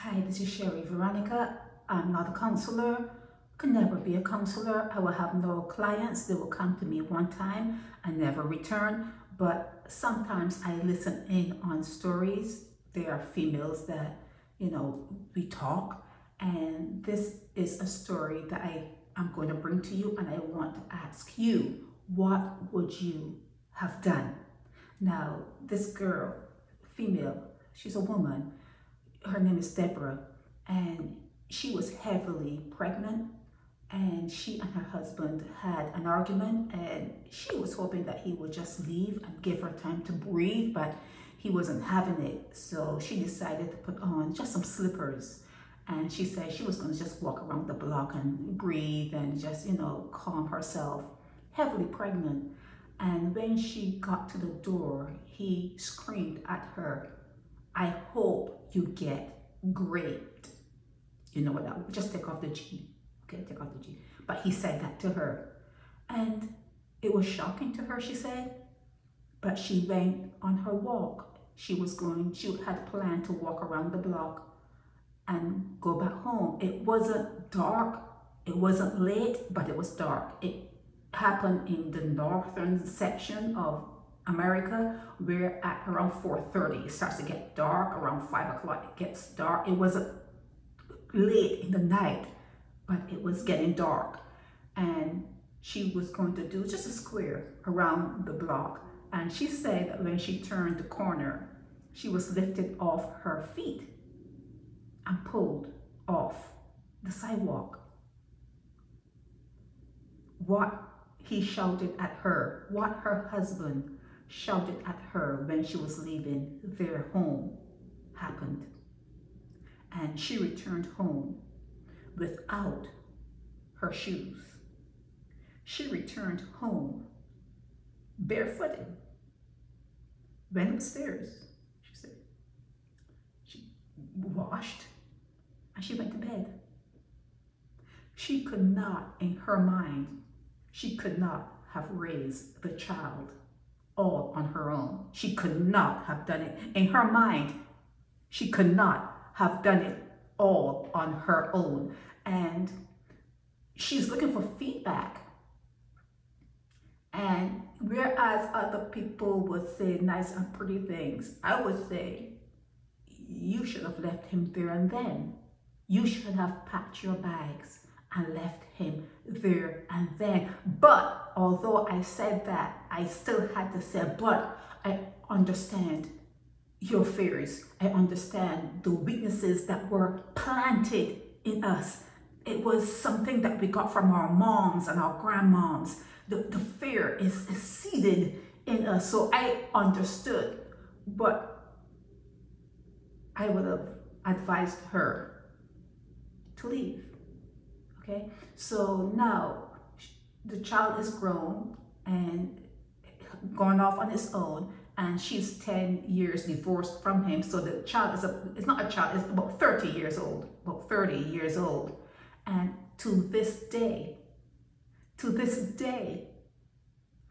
Hi, this is Sherry Veronica. I'm not a counselor, could never be a counselor. I will have no clients. They will come to me one time and never return. But sometimes I listen in on stories. There are females that, we talk. And this is a story that I'm going to bring to you, and I want to ask you, what would you have done? Now, this girl, female, she's a woman, her name is Deborah, and she was heavily pregnant, and she and her husband had an argument, and she was hoping that he would just leave and give her time to breathe, but he wasn't having it. So she decided to put on just some slippers, and she said she was going to just walk around the block and breathe and just, calm herself, heavily pregnant. And when she got to the door, he screamed at her, "I hope you get great." You know what that, just take off the G. Okay, take off the G. But he said that to her. And it was shocking to her, she said. But she went on her walk. She had planned to walk around the block and go back home. It wasn't dark, it wasn't late, but it was dark. It happened in the northern section of America, where at around 4:30 it starts to get dark. Around 5 o'clock it gets dark. It wasn't late in the night, but it was getting dark. And she was going to do just a square around the block. And she said that when she turned the corner, she was lifted off her feet and pulled off the sidewalk. What he shouted at her, what her husband shouted at her when she was leaving their home, happened. And she returned home without her shoes. She returned home barefooted, went upstairs, she said. She washed and she went to bed. She could not, in her mind, she could not have raised the child all on her own. She could not have done it. In her mind, she could not have done it all on her own. And she's looking for feedback. And whereas other people would say nice and pretty things, I would say, you should have left him there and then. You should have packed your bags and left him there and then. But although I said that, I still had to say, but I understand your fears. I understand the weaknesses that were planted in us. It was something that we got from our moms and our grandmoms. The fear is seated in us. So I understood, but I would have advised her to leave. Okay, so now the child is grown and gone off on its own, and she's 10 years divorced from him. So the child it's not a child, it's about 30 years old, And to this day,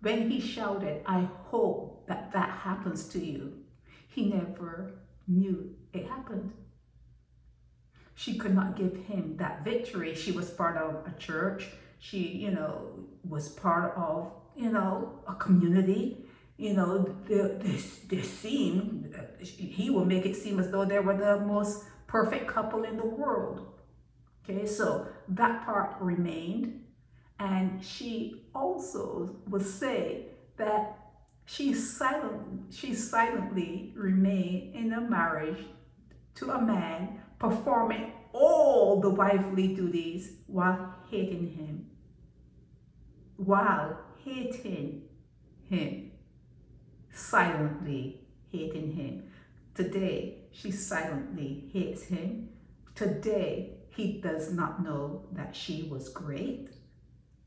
when he shouted, "I hope that happens to you," he never knew it happened. She could not give him that victory. She was part of a church. She, was part of, a community. He will make it seem as though they were the most perfect couple in the world. Okay, so that part remained. And she also would say that she silently remained in a marriage to a man, performing all the wifely duties while hating him. Silently hating him. Today, she silently hates him. Today, he does not know that she was great.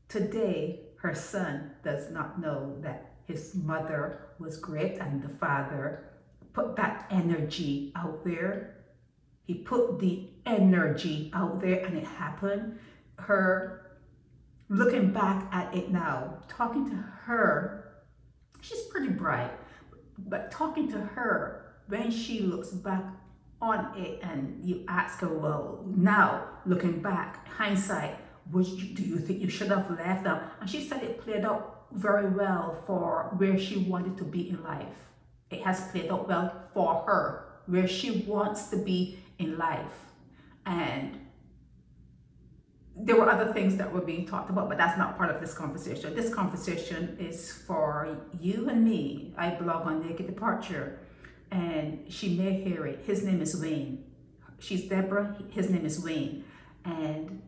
Today, her son does not know that his mother was great, and the father put that energy out there. He put the energy out there, and it happened. Her looking back at it now, talking to her, she's pretty bright, but talking to her, when she looks back on it, and you ask her, well, now looking back, hindsight, do you think you should have left them? And she said it played out very well for where she wanted to be in life. It has played out well for her, where she wants to be in life. And there were other things that were being talked about, but that's not part of this conversation. This conversation is for you and me. I blog on Naked Departure, and she may hear it. His name is Wayne. She's Deborah. His name is Wayne. And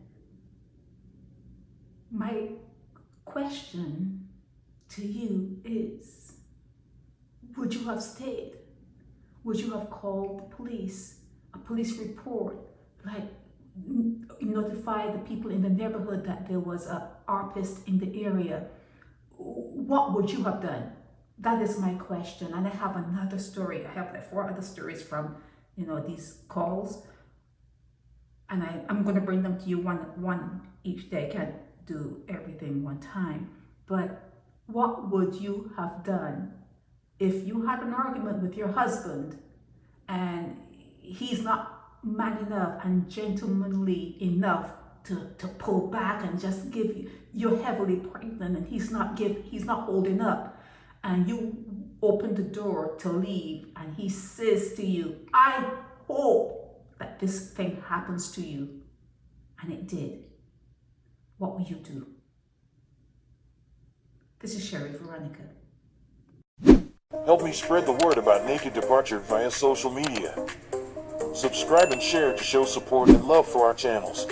my question to you is, would you have stayed? Would you have called the police, a police report, like notify the people in the neighborhood that there was a harpist in the area? What would you have done? That is my question. And I have another story. I have like 4 other stories from, these calls. And I'm going to bring them to you one each day. I can't do everything one time. But what would you have done if you had an argument with your husband and he's not man enough and gentlemanly enough to pull back and just give you, you're heavily pregnant and he's not holding up, and you open the door to leave and he says to you, I hope that this thing happens to you, and it did, what will you do? This is Sherry Veronica. Help me spread the word about Naked Departure via social media. Subscribe and share to show support and love for our channels.